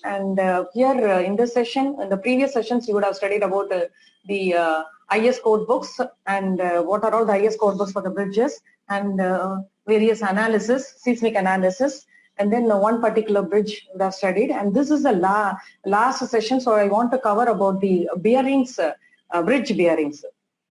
And here in this session, in the previous sessions, you would have studied about the IS code books and what are all the IS code books for the bridges and various analysis, seismic analysis, and then one particular bridge we have studied. And this is the last session, so I want to cover about the bearings, bridge bearings.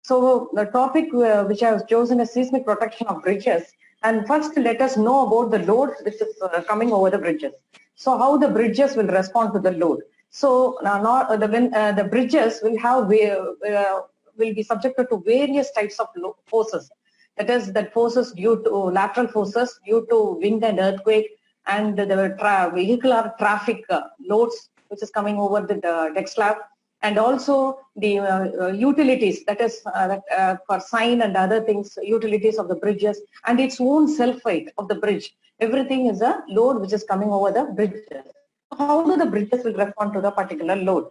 So the topic which I have chosen is seismic protection of bridges. And first, let us know about the load which is coming over the bridges. So how the bridges will respond to the load. So the bridges will have will be subjected to various types of forces. That is, that forces due to lateral forces, due to wind and earthquake, and the vehicular traffic loads which is coming over the deck slab, and also the utilities, that is for sign and other things, utilities of the bridges, and its own self-weight of the bridge. Everything is a load which is coming over the bridges. How do the bridges will respond to the particular load?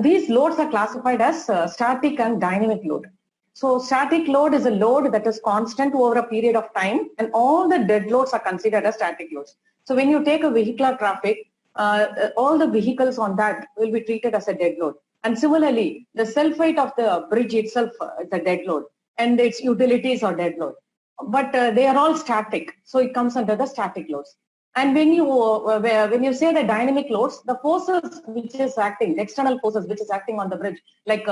These loads are classified as static and dynamic load. So static load is a load that is constant over a period of time, and all the dead loads are considered as static loads. So when you take a vehicular traffic, all the vehicles on that will be treated as a dead load. And similarly, the self-weight of the bridge itself is a dead load, and its utilities are dead load. But they are all static, so it comes under the static loads. And when you say the dynamic loads, the forces which is acting, external forces which is acting on the bridge, like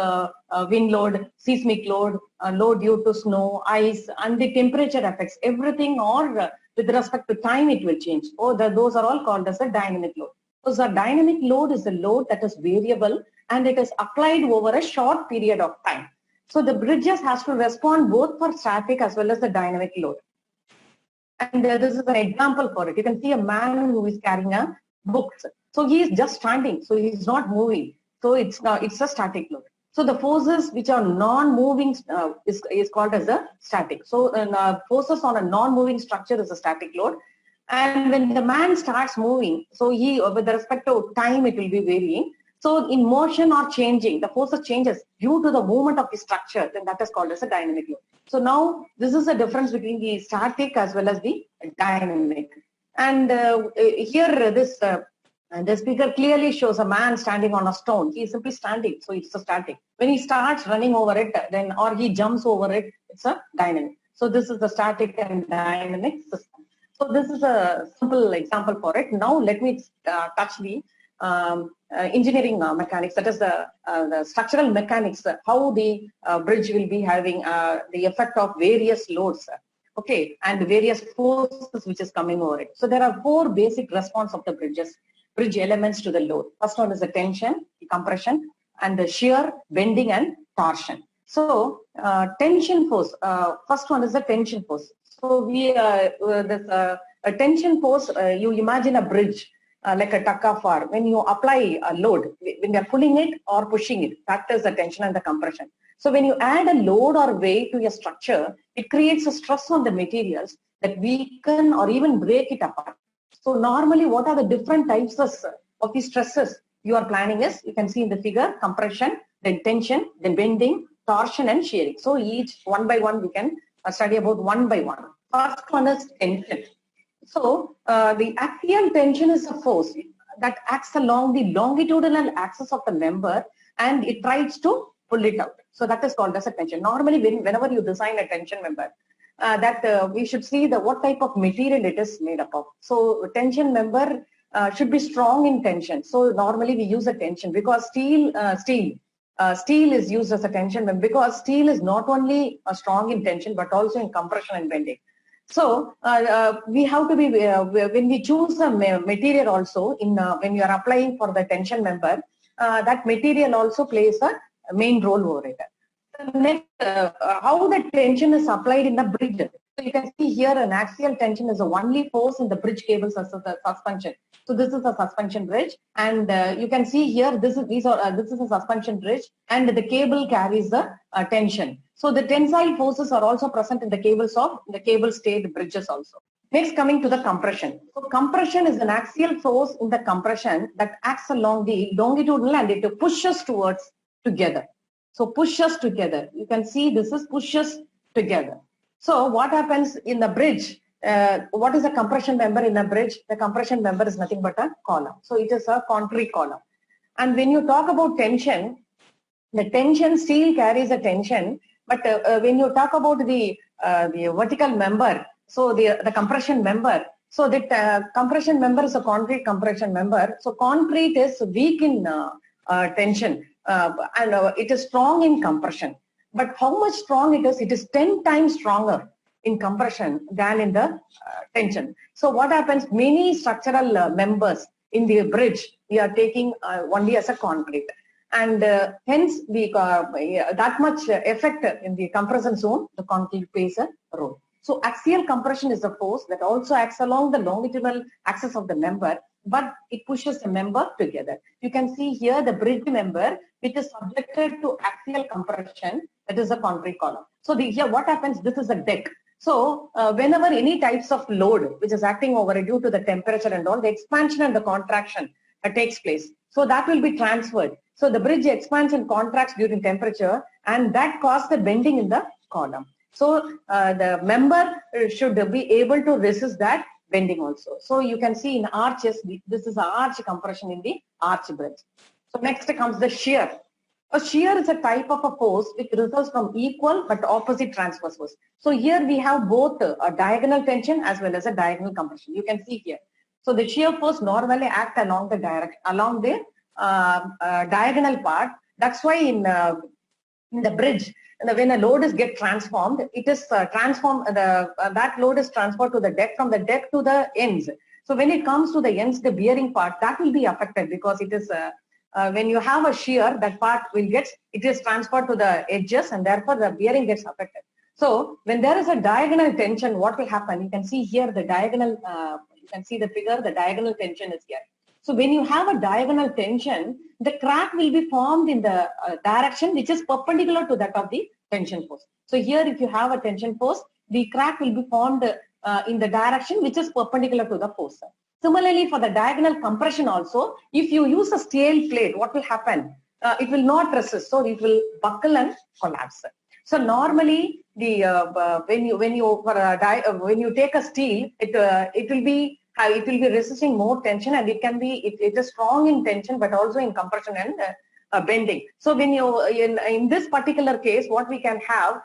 wind load, seismic load, load due to snow, ice, and the temperature effects, everything, or with respect to time, it will change. Those are all called as a dynamic load. So the dynamic load is a load that is variable, and it is applied over a short period of time. So the bridges has to respond both for static as well as the dynamic load. And this is an example for it. You can see a man who is carrying a book. So he is just standing, so he is not moving. So it's a static load. So the forces which are non-moving is called as a static. So forces on a non-moving structure is a static load. And when the man starts moving, so he, with respect to time, it will be varying. So in motion or changing, the forces changes due to the movement of the structure, then that is called as a dynamic load. So now this is the difference between the static as well as the dynamic. And here the speaker clearly shows a man standing on a stone. He is simply standing, so it's a static. When he starts running over it, then or he jumps over it, it's a dynamic. So this is the static and dynamic system. So this is a simple example for it. Now let me touch the engineering mechanics, that is the structural mechanics, how the bridge will be having the effect of various loads, okay, and various forces which is coming over it. So there are four basic response of the bridge elements to the load. First one is the tension, the compression, and the shear, bending, and torsion. So tension force, first one is the tension force. So a tension force, you imagine a bridge like a tug of war. When you apply a load, when you're pulling it or pushing it, that is the tension and the compression. So when you add a load or weight to a structure, it creates a stress on the materials that weaken or even break it apart. So normally, what are the different types of the stresses you are planning is, you can see in the figure, compression, then tension, then bending, torsion, and shearing. So each one by one, we can study about one by one. First one is tension. So the axial tension is a force that acts along the longitudinal axis of the member, and it tries to pull it out. So that is called as a tension. Normally, whenever you design a tension member, we should see what type of material it is made up of. So tension member should be strong in tension. So normally we use a tension because steel is used as a tension member, because steel is not only strong in tension but also in compression and bending. So we have to be, when we choose a material also, when you are applying for the tension member, that material also plays a main role over it. Next, how the tension is applied in the bridge. So you can see here an axial tension is the only force in the bridge cables as a suspension. So this is a suspension bridge, and you can see here this is a suspension bridge, and the cable carries the tension. So the tensile forces are also present in the cables of the cable stayed bridges also. Next, coming to the compression. So compression is an axial force in the compression that acts along the longitudinal, and it pushes towards together. So pushes together. You can see this is pushes together. So what happens in the bridge? what is a compression member in a bridge? The compression member is nothing but a column. So it is a concrete column. And when you talk about tension, the tension, steel carries a tension, but when you talk about the vertical member, so the compression member, so that compression member is a concrete compression member. So concrete is weak in tension and it is strong in compression. But how much strong it is? It is 10 times stronger in compression than in the tension. So what happens? Many structural members in the bridge we are taking only as a concrete, and hence the that much effect in the compression zone, the concrete plays a role. So axial compression is a force that also acts along the longitudinal axis of the member, but it pushes the member together. You can see here the bridge member, which is subjected to axial compression, that is a concrete column. So here what happens? This is a deck. So whenever any types of load which is acting over it due to the temperature and all, the expansion and the contraction takes place. So that will be transferred. So the bridge expands and contracts during temperature, and that causes the bending in the column. So the member should be able to resist that bending also. So you can see in arches, this is arch compression in the arch bridge. So next comes the shear. A shear is a type of a force which results from equal but opposite transverse force. So here we have both a diagonal tension as well as a diagonal compression. You can see here. So the shear force normally act along the diagonal part. That's why in the bridge, when a load is get transformed, it is transformed. That load is transferred to the deck, from the deck to the ends. So when it comes to the ends, the bearing part, that will be affected because it is when you have a shear, that part it is transferred to the edges, and therefore the bearing gets affected. So when there is a diagonal tension, what will happen? You can see here the diagonal. You can see the figure. The diagonal tension is here. So when you have a diagonal tension, the crack will be formed in the direction which is perpendicular to that of the tension force. So here, if you have a tension force, the crack will be formed in the direction which is perpendicular to the force. Similarly, for the diagonal compression also, if you use a steel plate, what will happen? It will not resist, so it will buckle and collapse. So normally, when you take a steel, it will be resisting more tension, and it is strong in tension but also in compression and bending. So when you in this particular case, what we can have,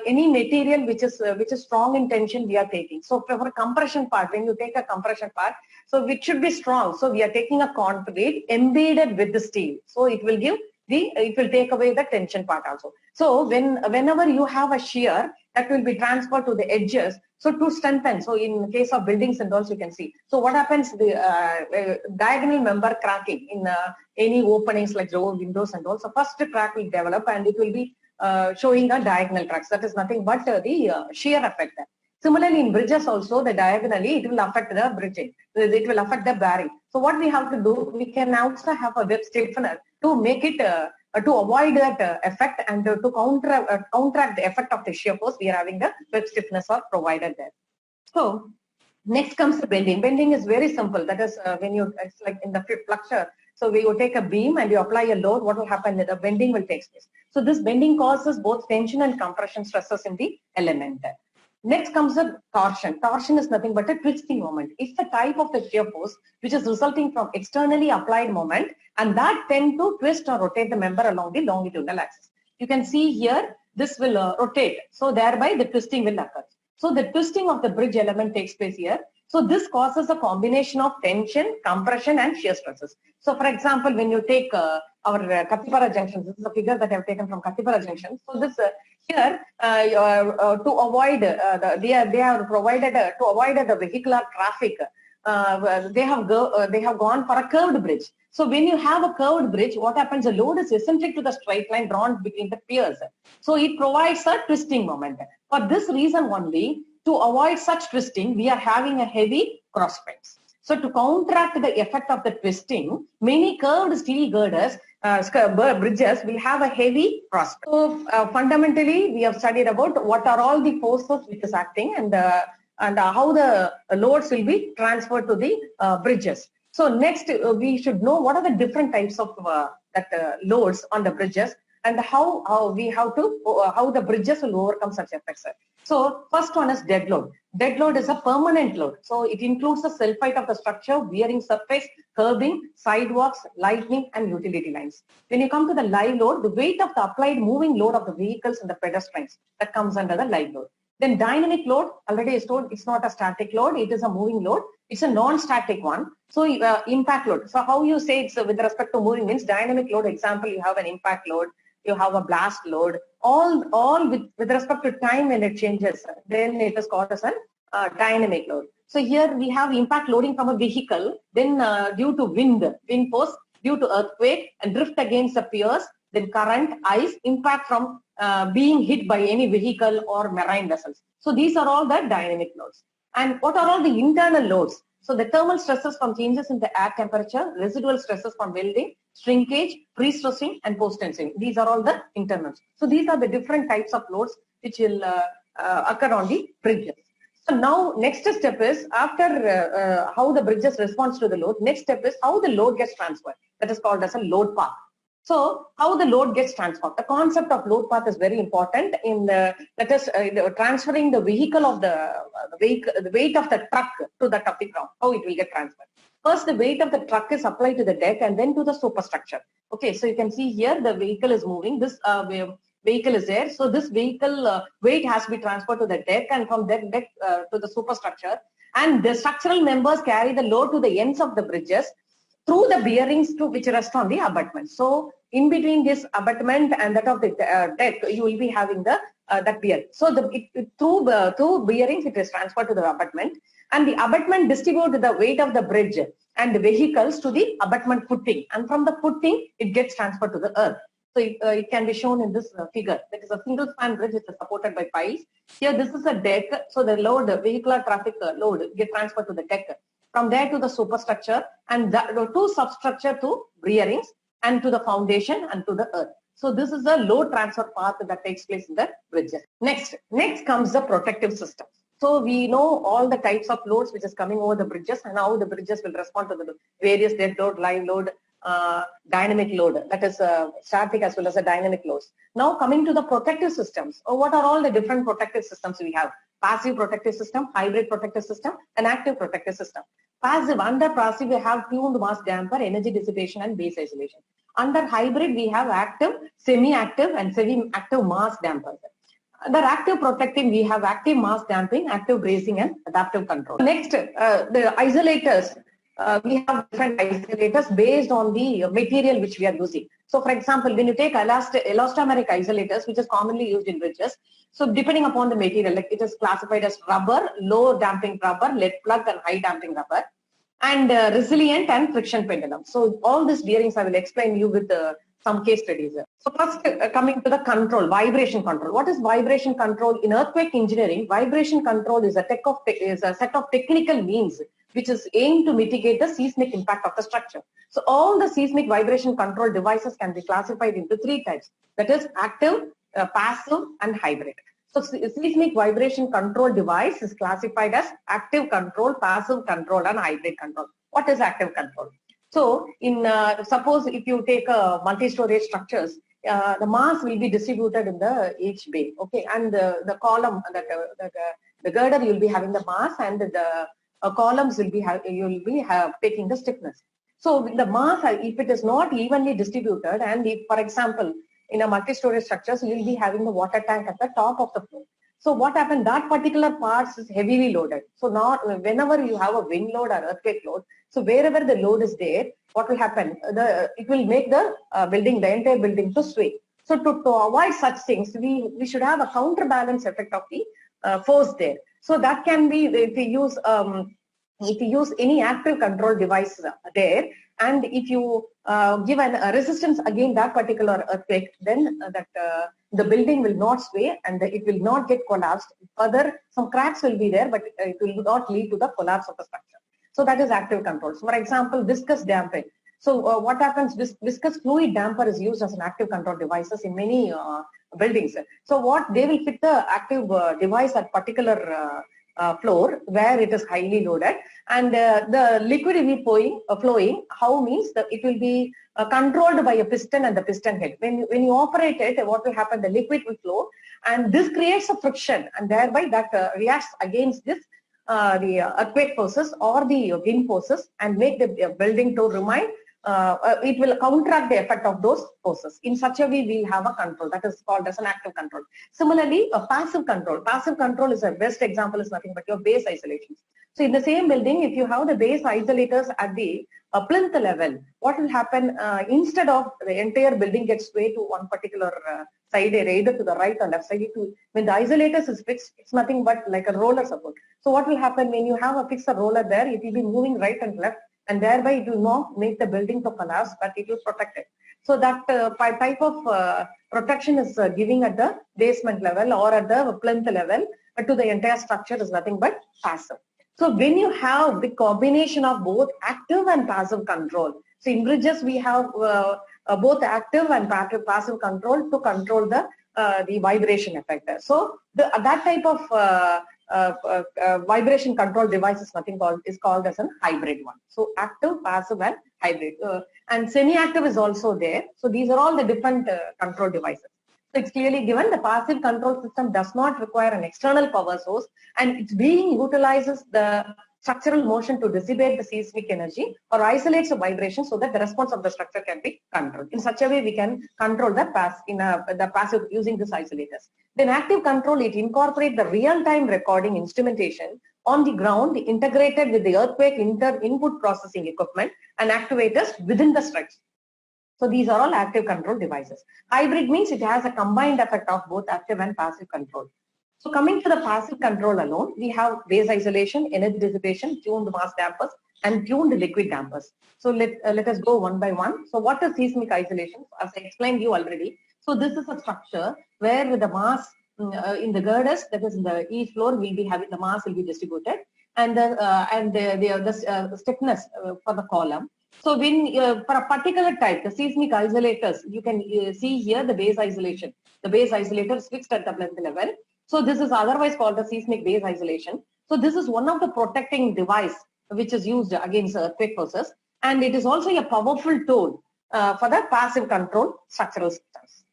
any material which is strong in tension we are taking. So for a compression part, when you take a compression part, so it should be strong. So we are taking a concrete embedded with the steel. So it will take away the tension part also. So whenever you have a shear, that will be transferred to the edges. So to strengthen, so in case of buildings and also you can see. So what happens, the diagonal member cracking in any openings like door, windows and also, first crack will develop and it will be showing a diagonal cracks. That is nothing but the shear effect. Similarly, in bridges also, the diagonally, it will affect the bridging. It will affect the bearing. So what we have to do, we can also have a web stiffener to make it, to avoid that effect and to counteract the effect of the shear force. We are having the web stiffeners are provided there. So next comes the bending. Bending is very simple. That is it's like in the flexure. So we will take a beam and you apply a load. What will happen? The bending will take place. So this bending causes both tension and compression stresses in the element. Next comes the torsion. Torsion is nothing but a twisting moment. It's the type of the shear force which is resulting from externally applied moment, and that tend to twist or rotate the member along the longitudinal axis. You can see here, this will rotate. So thereby the twisting will occur. So the twisting of the bridge element takes place here. So this causes a combination of tension, compression and shear stresses. So for example, when you take our Kathipara junction, this is a figure that I have taken from Kathipara junction. So this here to avoid they are provided to avoid the vehicular traffic. They have gone for a curved bridge. So when you have a curved bridge, what happens? The load is eccentric to the straight line drawn between the piers. So it provides a twisting moment. For this reason only, to avoid such twisting, we are having a heavy cross springs. So to counteract the effect of the twisting, many curved steel girders, bridges will have a heavy cross. So fundamentally, we have studied about what are all the forces which is acting and how the loads will be transferred to the bridges. So next, we should know what are the different types of loads on the bridges. and how we have to how the bridges will overcome such effects. So first one is dead load. Dead load is a permanent load. So it includes the self height of the structure, bearing surface, curbing, sidewalks, lighting, and utility lines. When you come to the live load, the weight of the applied moving load of the vehicles and the pedestrians, that comes under the live load. Then dynamic load, already I told, it's not a static load, it is a moving load. It's a non-static one. So impact load. So how you say it's with respect to moving means dynamic load. Example, you have an impact load, you have a blast load, all with respect to time when it changes, then it is called as a dynamic load. So here we have impact loading from a vehicle, then due to wind force, due to earthquake and drift against the piers, then current, ice, impact from being hit by any vehicle or marine vessels. So these are all the dynamic loads. And what are all the internal loads? So the thermal stresses from changes in the air temperature, residual stresses from welding, shrinkage, pre-stressing, and post-tensing. These are all the internals. So these are the different types of loads which will occur on the bridges. So now next step is after how the bridges responds to the load, next step is how the load gets transferred. That is called as a load path. So how the load gets transferred. The concept of load path is very important in the, that is transferring the vehicle of the weight of the truck to that of the ground, how it will get transferred. First, the weight of the truck is applied to the deck and then to the superstructure. Okay, so you can see here the vehicle is moving. This vehicle is there. So this vehicle weight has to be transferred to the deck and from that deck to the superstructure. And the structural members carry the load to the ends of the bridges through the bearings to which rest on the abutment. So in between this abutment and that of the deck, you will be having the that bearing. So through bearings, it is transferred to the abutment, and the abutment distributes the weight of the bridge and the vehicles to the abutment footing, and from the footing, it gets transferred to the earth. So it can be shown in this figure. That is a single span bridge which is supported by piles. Here, this is a deck. So the load, vehicular traffic load, get transferred to the deck. From there to the superstructure, and to substructure to bearings, and to the foundation and to the earth. So this is the load transfer path that takes place in the bridges. Next comes the protective system. So we know all the types of loads which is coming over the bridges and how the bridges will respond to the various dead load, live load, dynamic load, that is static as well as the dynamic loads. Now coming to the protective systems, what are all the different protective systems we have? Passive protective system, hybrid protective system, and active protective system. Passive, under passive we have tuned mass damper, energy dissipation, and base isolation. Under hybrid we have active, semi-active, and semi-active mass dampers. Under active protective we have active mass damping, active bracing, and adaptive control. Next, the isolators. We have different isolators based on the material which we are using. So for example, when you take elastomeric isolators, which is commonly used in bridges, so depending upon the material, like it is classified as rubber, low damping rubber, lead plug, and high damping rubber, and resilient and friction pendulum. So all these bearings I will explain you with some case studies. So first coming to the control, vibration control. What is vibration control? In earthquake engineering, vibration control is a set of technical means which is aimed to mitigate the seismic impact of the structure. So all the seismic vibration control devices can be classified into three types. That is active, passive, and hybrid. So seismic vibration control device is classified as active control, passive control, and hybrid control. What is active control? So in suppose if you take multi-storage structures, the mass will be distributed in each bay, okay, and the column, the girder, you will be having the mass, and the columns will be taking the stiffness. So the mass, if it is not evenly distributed, and if, for example, in a multi-storage structures, you will be having the water tank at the top of the floor. So what happened? That particular part is heavily loaded. So now, whenever you have a wind load or earthquake load, so wherever the load is there, what will happen? It will make the building, the entire building, to sway. So to avoid such things, we should have a counterbalance effect of the force there. So that can be if you use any active control device there, and if you give a resistance against that particular earthquake, then the building will not sway and it will not get collapsed. Further, some cracks will be there, but it will not lead to the collapse of the structure. So that is active control. So for example, viscous damping. So what happens? Viscous fluid damper is used as an active control devices in many buildings. So what they will fit the active device at particular floor where it is highly loaded, and the liquid will be flowing. How means that it will be controlled by a piston and the piston head. When you operate it, what will happen? The liquid will flow, and this creates a friction, and thereby that reacts against this the earthquake forces or the wind forces and make the building to remain. It will counteract the effect of those forces. In such a way, we have a control that is called as an active control. Similarly, a passive control. Passive control is a best example is nothing but your base isolations. So in the same building, if you have the base isolators at the plinth level, what will happen instead of the entire building gets swayed to one particular side, either to the right or left side. When the isolators is fixed, it's nothing but like a roller support. So what will happen when you have a fixed roller there? It will be moving right and left, and thereby it will not make the building to collapse, but it will protect it. So that type of protection is giving at the basement level or at the plinth level to the entire structure is nothing but passive. So when you have the combination of both active and passive control, so in bridges we have both active and passive control to control the vibration effect. So that type of vibration control device is called as an hybrid one. So active, passive, and hybrid. And semi-active is also there. So these are all the different control devices. So it's clearly given the passive control system does not require an external power source, and it's being utilizes the structural motion to dissipate the seismic energy or isolates the vibration so that the response of the structure can be controlled. In such a way, we can control the passive using these isolators. Then active control, it incorporates the real-time recording instrumentation on the ground integrated with the earthquake input processing equipment and actuators within the structure. So these are all active control devices. Hybrid means it has a combined effect of both active and passive control. So coming to the passive control alone, we have base isolation, energy dissipation, tuned mass dampers, and tuned liquid dampers. So let us go one by one. So what is seismic isolation? As I explained you already. So this is a structure where with the mass in the girders, that is in the each floor, will be having the mass will be distributed, and the stiffness for the column. So when for a particular type, the seismic isolators, you can see here the base isolation. The base isolator is fixed at the plinth level. So this is otherwise called the seismic base isolation. So this is one of the protecting device which is used against earthquake forces, and it is also a powerful tool for the passive control structural systems.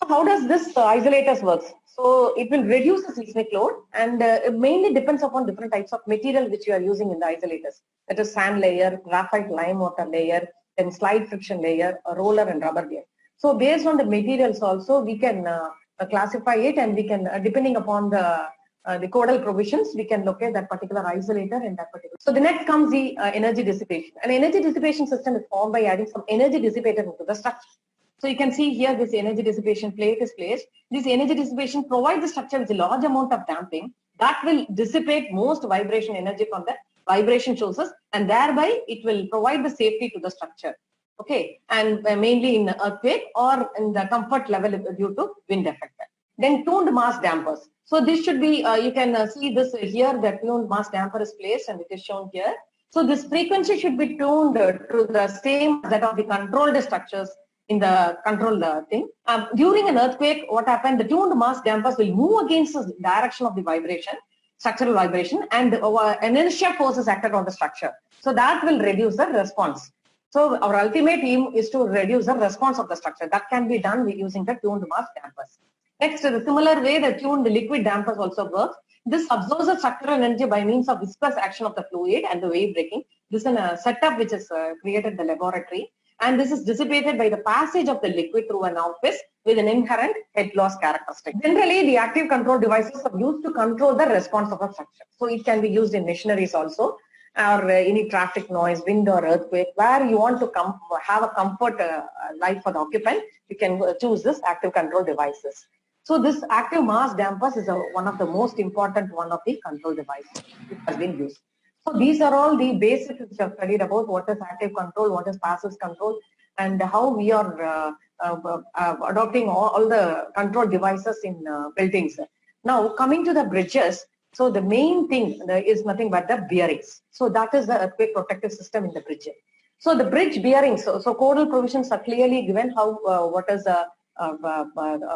So how does this isolators work? So it will reduce the seismic load, and it mainly depends upon different types of material which you are using in the isolators. That is sand layer, graphite lime water layer, then slide friction layer, a roller and rubber layer. So based on the materials also, we can classify it, and we can, depending upon the codal provisions, we can locate that particular isolator in that particular. So the next comes the energy dissipation. An energy dissipation system is formed by adding some energy dissipator into the structure. So you can see here this energy dissipation plate is placed. This energy dissipation provides the structure with a large amount of damping that will dissipate most vibration energy from the vibration sources, and thereby it will provide the safety to the structure. Okay, and mainly in earthquake or in the comfort level due to wind effect. Then tuned mass dampers. So this should be, you can see this here, the tuned mass damper is placed and it is shown here. So this frequency should be tuned to the same that of the controlled structures in the control thing. During an earthquake, what happened? The tuned mass dampers will move against the direction of the vibration, structural vibration, and inertia forces acted on the structure. So that will reduce the response. So our ultimate aim is to reduce the response of the structure. That can be done using the tuned mass dampers. Next, in a similar way, the tuned liquid dampers also work. This absorbs the structural energy by means of viscous action of the fluid and the wave breaking. This is a setup which is created in the laboratory. And this is dissipated by the passage of the liquid through an orifice with an inherent head loss characteristic. Generally, the active control devices are used to control the response of a structure. So it can be used in machineries also, or any traffic noise, wind or earthquake, where you want to have a comfort life for the occupant, you can choose this active control devices. So this active mass dampers is one of the most important one of the control devices which has been used. So these are all the basics which I've studied about what is active control, what is passive control, and how we are adopting all the control devices in buildings. Now coming to the bridges, so the main thing is nothing but the bearings. So that is the earthquake protective system in the bridge. So the bridge bearings, so codal provisions are clearly given how what is the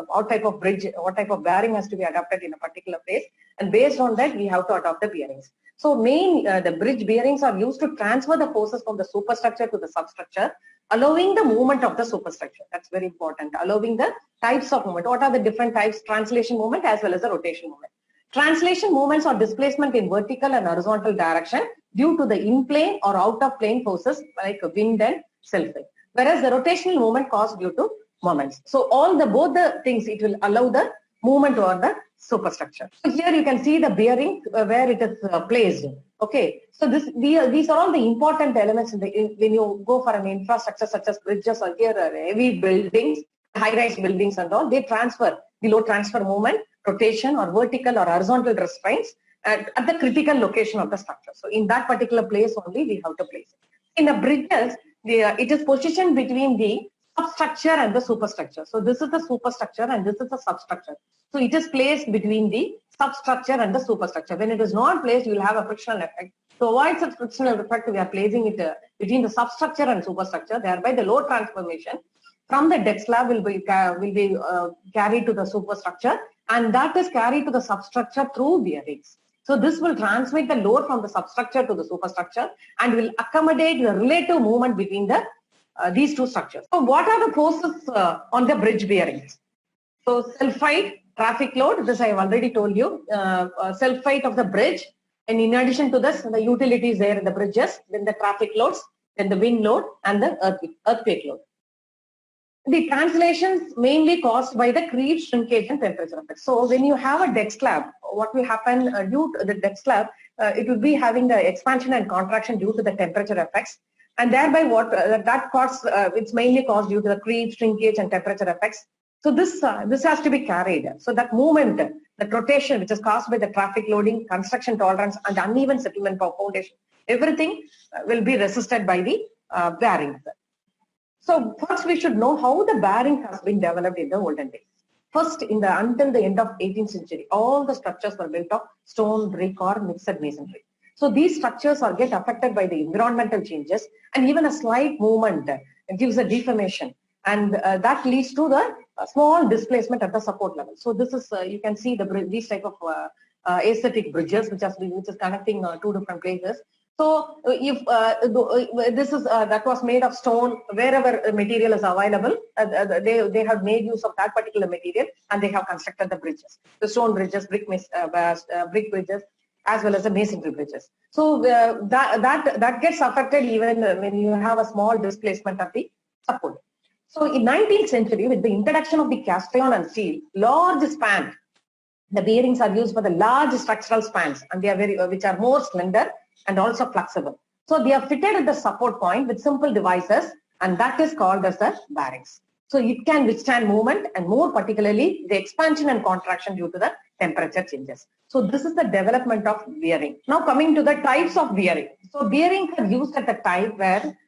what type of bridge, what type of bearing has to be adopted in a particular place, and based on that we have to adopt the bearings. So the bridge bearings are used to transfer the forces from the superstructure to the substructure, allowing the movement of the superstructure. That's very important. Allowing the types of movement. What are the different types? Translation movement as well as the rotation movement. Translation movements are displacement in vertical and horizontal direction due to the in-plane or out-of-plane forces like wind and self-weight. Whereas the rotational movement caused due to moments. So both the things, it will allow the movement over the superstructure. So here you can see the bearing where it is placed. Okay, so these are all the important elements when you go for an infrastructure such as bridges or here heavy buildings, high-rise buildings and all. They transfer the load transfer movement, rotation or vertical or horizontal restraints at the critical location of the structure. So in that particular place only we have to place it. In the bridges, it is positioned between the substructure and the superstructure. So this is the superstructure and this is the substructure. So it is placed between the substructure and the superstructure. When it is not placed, you will have a frictional effect. To avoid such frictional effect, we are placing it between the substructure and superstructure. Thereby, the load transformation from the deck slab will be carried to the superstructure, and that is carried to the substructure through bearings. So this will transmit the load from the substructure to the superstructure and will accommodate the relative movement between these two structures. So what are the forces on the bridge bearings? So self-height, traffic load, this I have already told you, self-height of the bridge, and in addition to this, the utilities there in the bridges, then the traffic loads, then the wind load and the earthquake load. The translations mainly caused by the creep, shrinkage and temperature effects. So when you have a deck slab, what will happen due to the deck slab, it will be having the expansion and contraction due to the temperature effects, and thereby what that causes, it's mainly caused due to the creep, shrinkage and temperature effects. So this has to be carried. So that movement, the rotation which is caused by the traffic loading, construction tolerance and uneven settlement of foundation, everything will be resisted by the bearings. So first we should know how the bearing has been developed in the olden days. First, until the end of 18th century, all the structures were built of stone, brick or mixed masonry. So these structures get affected by the environmental changes, and even a slight movement gives a deformation, and that leads to the small displacement at the support level. So this is, you can see these type of aesthetic bridges which is connecting two different places. So if this is that was made of stone, wherever material is available, they have made use of that particular material and they have constructed the bridges, the stone bridges, brick bridges, as well as the masonry bridges. So that gets affected even when you have a small displacement of the support. So in 19th century, with the introduction of the cast iron and steel, large span, the bearings are used for the large structural spans, and they are which are more slender and also flexible. So they are fitted at the support point with simple devices, and that is called as the bearings. So it can withstand movement, and more particularly the expansion and contraction due to the temperature changes. So this is the development of bearing. Now coming to the types of bearing. So bearings are used at the type where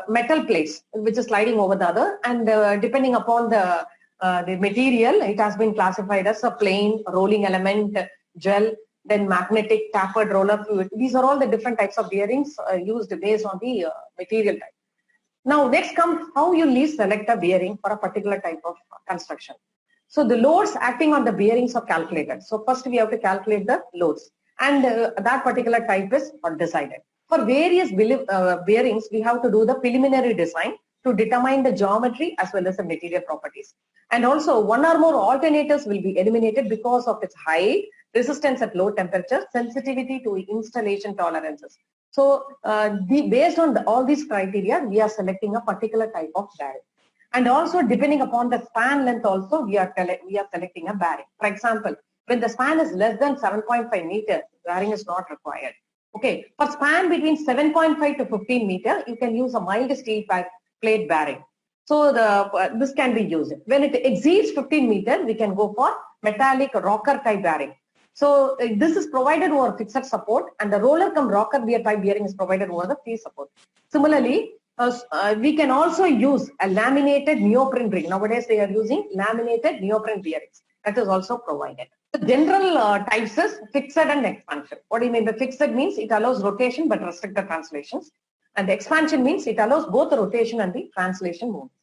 metal plates which is sliding over the other, and depending upon the material, it has been classified as a plain, rolling element, gel, then magnetic, tapered roller fluid. These are all the different types of bearings used based on the material type. Now next comes how you least select a bearing for a particular type of construction. So the loads acting on the bearings are calculated. So first we have to calculate the loads, and that particular type is decided. For various bearings, we have to do the preliminary design to determine the geometry as well as the material properties. And also one or more alternators will be eliminated because of its height, resistance at low temperature, sensitivity to installation tolerances. So based on all these criteria, we are selecting a particular type of bearing. And also depending upon the span length also, we are selecting a bearing. For example, when the span is less than 7.5 meters, bearing is not required. Okay, for span between 7.5 to 15 meters, you can use a mild steel plate bearing. So this can be used. When it exceeds 15 meters, we can go for metallic rocker type bearing. So this is provided over fixed support, and the roller cum rocker type bearing is provided over the free support. Similarly, we can also use a laminated neoprene ring. Nowadays they are using laminated neoprene bearings. That is also provided. The general types is fixed and expansion. What do you mean by fixed? Means it allows rotation but restrict the translations. And the expansion means it allows both the rotation and the translation movements.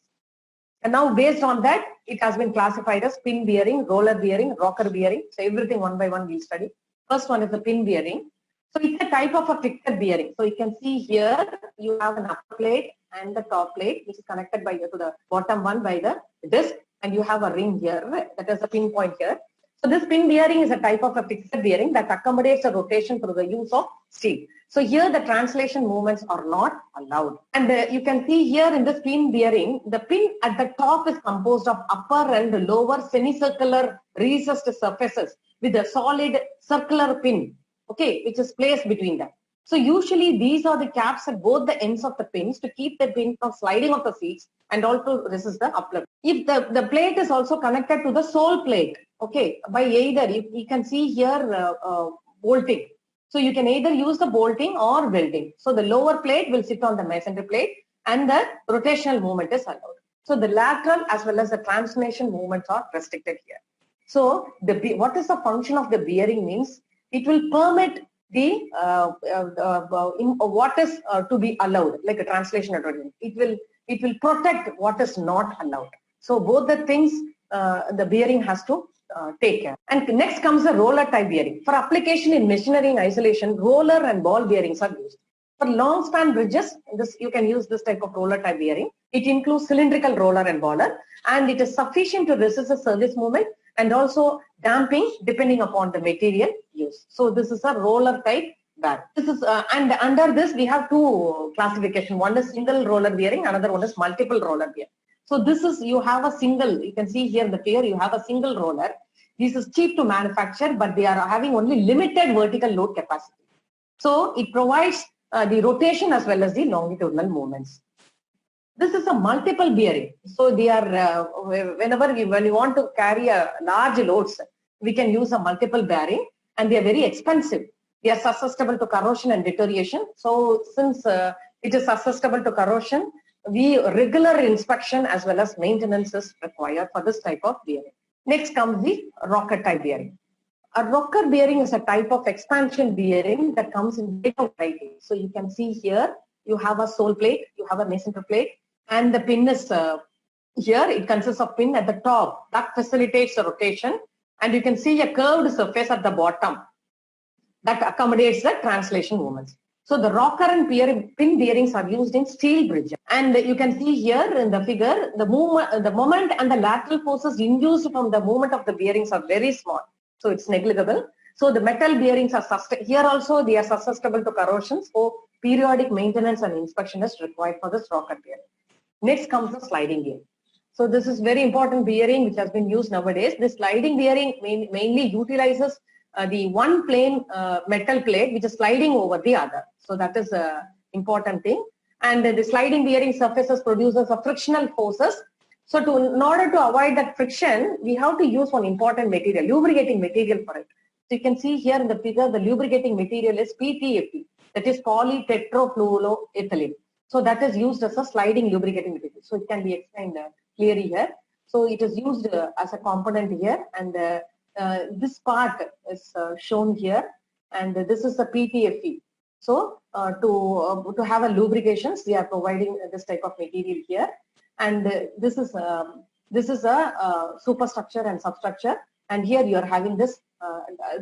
And now based on that, it has been classified as pin bearing, roller bearing, rocker bearing. So everything one by one we'll study. First one is the pin bearing. So it's a type of a fixed bearing. So you can see here, you have an upper plate and the top plate, which is connected by to the bottom one by the disc, and you have a ring here, that is a pin point here. So this pin bearing is a type of a fixed bearing that accommodates a rotation through the use of steel. So here the translation movements are not allowed. And you can see here in this pin bearing, the pin at the top is composed of upper and lower semicircular recessed surfaces with a solid circular pin, okay, which is placed between them. So usually these are the caps at both the ends of the pins to keep the pin from sliding off the seats and also resist the uplift. If the plate is also connected to the sole plate, okay, by either, you can see here bolting. So you can either use the bolting or welding. So the lower plate will sit on the masonry plate and the rotational movement is allowed. So the lateral as well as the translation movements are restricted here. So what is the function of the bearing means? It will permit the what is to be allowed, like a translation. It will protect what is not allowed. So both the things the bearing has to take care. And next comes the roller type bearing. For application in machinery and isolation, roller and ball bearings are used. For long span bridges, you can use this type of roller type bearing. It includes cylindrical roller and baller, and it is sufficient to resist the service movement and also damping depending upon the material used. So this is a roller type bearing. This is and under this we have two classification. One is single roller bearing, another one is multiple roller bearing. So this is, you have a single, you can see here in the figure, you have a single roller. This is cheap to manufacture, but they are having only limited vertical load capacity. So it provides the rotation as well as the longitudinal movements. This is a multiple bearing. So they are, when you want to carry a large loads, we can use a multiple bearing, and they are very expensive. They are susceptible to corrosion and deterioration. So since it is susceptible to corrosion, regular inspection as well as maintenance is required for this type of bearing. Next comes the rocker type bearing. A rocker bearing is a type of expansion bearing that comes in different varieties. So you can see here, you have a sole plate, you have a masonry plate, and the pin is here. It consists of pin at the top that facilitates the rotation, and you can see a curved surface at the bottom that accommodates the translation movements. So the rocker and pin bearings are used in steel bridges. And you can see here in the figure, the moment and the lateral forces induced from the movement of the bearings are very small. So it's negligible. So the metal bearings are here also they are susceptible to corrosion. So periodic maintenance and inspection is required for this rocker bearing. Next comes the sliding gear. So this is very important bearing which has been used nowadays. This sliding bearing mainly utilizes the one plain metal plate which is sliding over the other. So that is an important thing. And the sliding bearing surfaces produces a frictional forces. So in order to avoid that friction, we have to use one important material, lubricating material for it. So you can see here in the figure, the lubricating material is PTFE, that is polytetrafluoroethylene. So that is used as a sliding lubricating material. So it can be explained clearly here. So it is used as a component here, and this part is shown here, and this is the PTFE. So to have a lubrications, we are providing this type of material here, and this is a superstructure and substructure, and here you are having this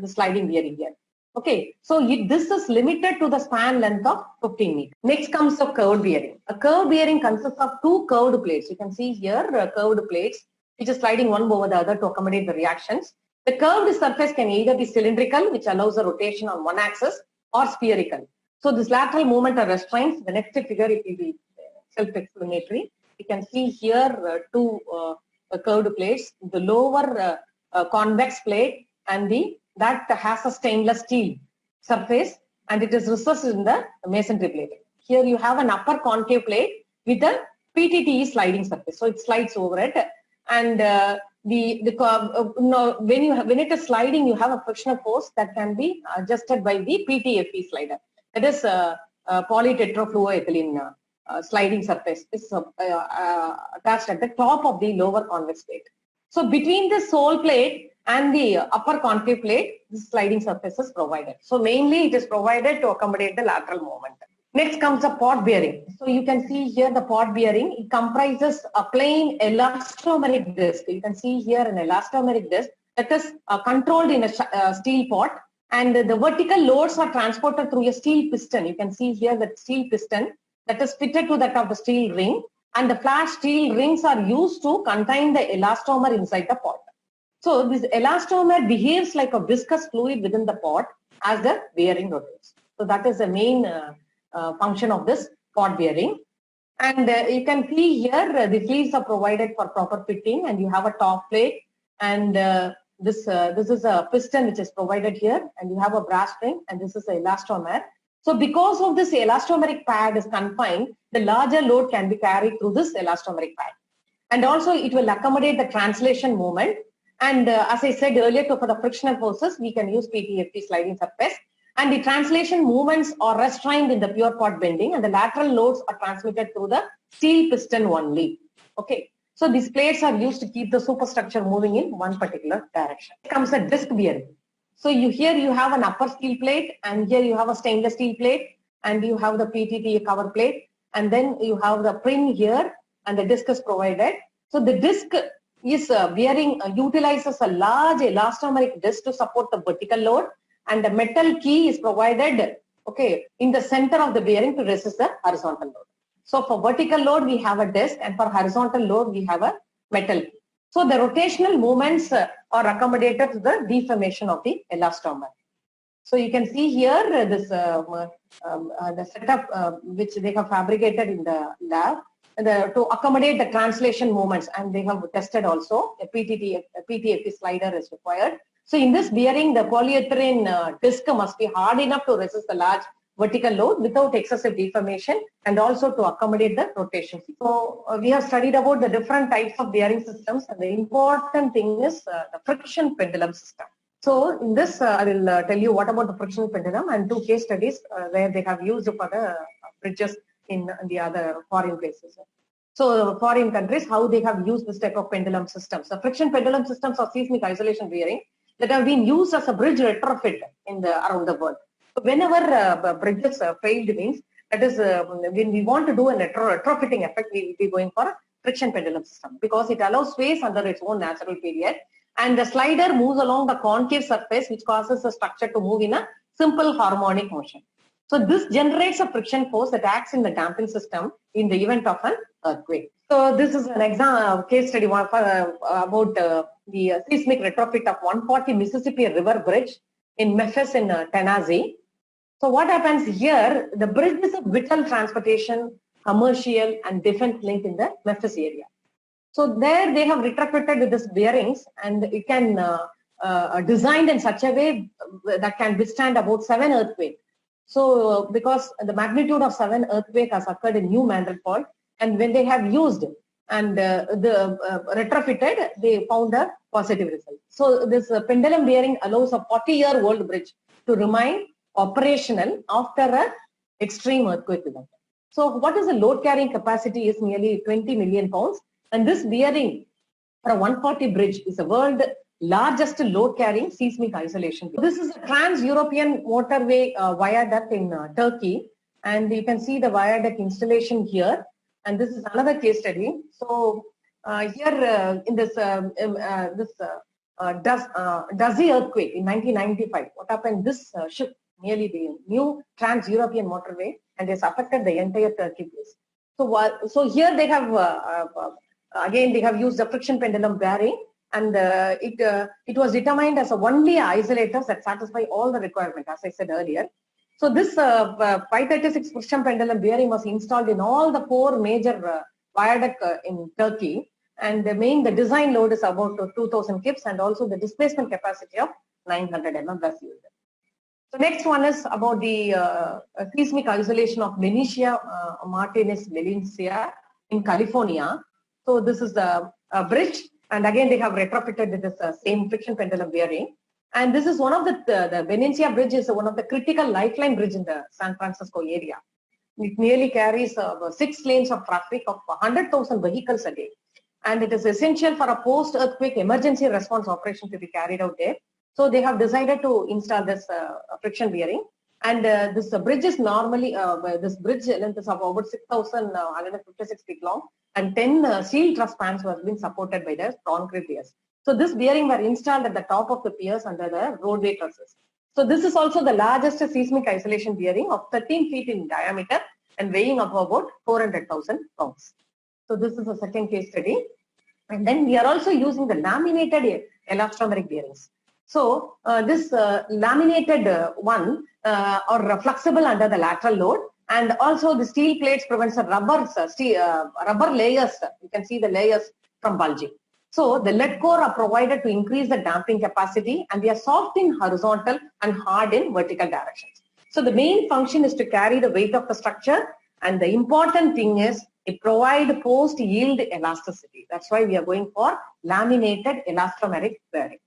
the sliding bearing here. Okay, so this is limited to the span length of 15 meters. Next comes the curved bearing. A curved bearing consists of two curved plates. You can see here curved plates which is sliding one over the other to accommodate the reactions. The curved surface can either be cylindrical, which allows a rotation on one axis, or spherical. So this lateral movement are restraints. The next figure, it will be self-explanatory. You can see here two curved plates. The lower convex plate and that has a stainless steel surface, and it is recessed in the masonry plate. Here you have an upper concave plate with a PTTE sliding surface. So it slides over it, and when it is sliding, you have a frictional force that can be adjusted by the PTFE slider. That is polytetrafluoroethylene sliding surface is attached at the top of the lower convex plate. So between the sole plate and the upper concave plate, the sliding surface is provided. So mainly it is provided to accommodate the lateral movement. Next comes the pod bearing. So you can see here the pod bearing, it comprises a plain elastomeric disc. You can see here an elastomeric disc that is controlled in a steel pot, and the vertical loads are transported through a steel piston. You can see here the steel piston that is fitted to that of the steel ring, and the flat steel rings are used to contain the elastomer inside the pot. So this elastomer behaves like a viscous fluid within the pot as the bearing rotates. So that is the main function of this pod bearing. And you can see here the sleeves are provided for proper fitting, and you have a top plate, and this is a piston which is provided here, and you have a brass spring, and this is the elastomer. So because of this elastomeric pad is confined, the larger load can be carried through this elastomeric pad. And also it will accommodate the translation moment. And as I said earlier, for the frictional forces, we can use PTFE sliding surface. And the translation movements are restrained in the pure pot bending, and the lateral loads are transmitted through the steel piston only. Okay. So these plates are used to keep the superstructure moving in one particular direction. Here comes a disc bearing. So here you have an upper steel plate, and here you have a stainless steel plate, and you have the PTT cover plate, and then you have the pring here, and the disc is provided. So the disc is bearing utilizes a large elastomeric disc to support the vertical load, and the metal key is provided, okay, in the center of the bearing to resist the horizontal load. So for vertical load, we have a disc, and for horizontal load, we have a metal key. So the rotational movements are accommodated to the deformation of the elastomer. So you can see here this the setup which they have fabricated in the lab to accommodate the translation movements, and they have tested also a PTFE slider is required. So in this bearing, the polyethylene disc must be hard enough to resist the large vertical load without excessive deformation, and also to accommodate the rotation. So we have studied about the different types of bearing systems, and the important thing is the friction pendulum system. So in this, I will tell you what about the friction pendulum, and two case studies where they have used for the bridges in the other foreign places. So foreign countries, how they have used this type of pendulum systems. The friction pendulum systems are seismic isolation bearing that have been used as a bridge retrofit in around the world. So whenever bridges failed means, that is when we want to do a retrofitting effect, we will be going for a friction pendulum system, because it allows space under its own natural period, and the slider moves along the concave surface, which causes the structure to move in a simple harmonic motion. So this generates a friction force that acts in the damping system in the event of an earthquake. So this is an example case study about the seismic retrofit of 140 Mississippi River Bridge in Memphis in Tennessee. So what happens here, the bridge is a vital transportation, commercial and defense link in the Memphis area. So there they have retrofitted with these bearings, and it can designed in such a way that can withstand about 7 earthquakes. So because the magnitude of 7 earthquake has occurred in New Mandel Fault, and when they have used and retrofitted, they found a positive result. So this pendulum bearing allows a 40-year-old bridge to remain operational after an extreme earthquake event. So what is the load carrying capacity is nearly 20 million pounds, and this bearing for a 140 bridge is the world largest load carrying seismic isolation. This is a trans-European motorway viaduct in Turkey, and you can see the viaduct installation here, and this is another case study. So here in this Dazi earthquake in 1995, what happened, this ship nearly the new trans-European motorway, and it's affected the entire Turkey place. So here they have again they have used the friction pendulum bearing, and it was determined as a only isolators that satisfy all the requirements, as I said earlier. So this 536 friction pendulum bearing was installed in all the 4 major viaduct in Turkey, and the design load is about 2000 kips, and also the displacement capacity of 900 mm was used. So next one is about the seismic isolation of Benicia Martinez Valencia in California. So this is the bridge, and again they have retrofitted with this same friction pendulum bearing. And this is one of the Valencia bridge is one of the critical lifeline bridge in the San Francisco area. It nearly carries 6 lanes of traffic of 100,000 vehicles a day. And it is essential for a post-earthquake emergency response operation to be carried out there. So they have decided to install this friction bearing. And this bridge is normally, this bridge length is of about 6,156 feet long, and 10 steel truss spans were being supported by the concrete piers. So this bearing were installed at the top of the piers under the roadway trusses. So this is also the largest seismic isolation bearing of 13 feet in diameter and weighing of about 400,000 pounds. So this is a second case study. And then we are also using the laminated elastomeric bearings. So this laminated one are flexible under the lateral load, and also the steel plates prevents the rubber layers. You can see the layers from bulging. So the lead core are provided to increase the damping capacity, and they are soft in horizontal and hard in vertical directions. So the main function is to carry the weight of the structure, and the important thing is it provide post-yield elasticity. That's why we are going for laminated elastomeric bearing.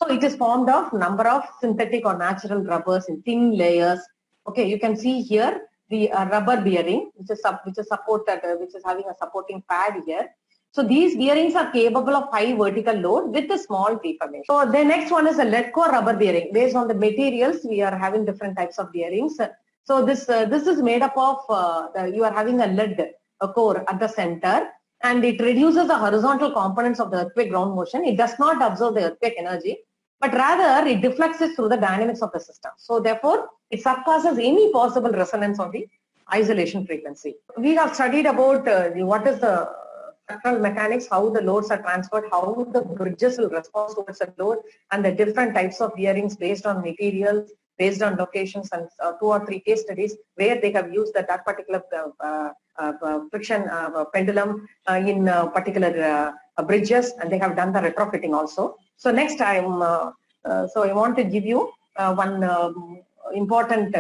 So it is formed of number of synthetic or natural rubbers in thin layers. Okay, you can see here the rubber bearing, which is supported, which is having a supporting pad here. So these bearings are capable of high vertical load with a small deformation. So the next one is a lead core rubber bearing. Based on the materials, we are having different types of bearings. So this is made up of you are having a lead core at the center, and it reduces the horizontal components of the earthquake ground motion. It does not absorb the earthquake energy, but rather it deflects it through the dynamics of the system. So therefore, it surpasses any possible resonance on the isolation frequency. We have studied about what is the structural mechanics, how the loads are transferred, how the bridges will respond towards the load, and the different types of bearings based on materials, based on locations, and 2 or 3 case studies where they have used that particular friction pendulum in particular bridges, and they have done the retrofitting also. So next time, so I want to give you one important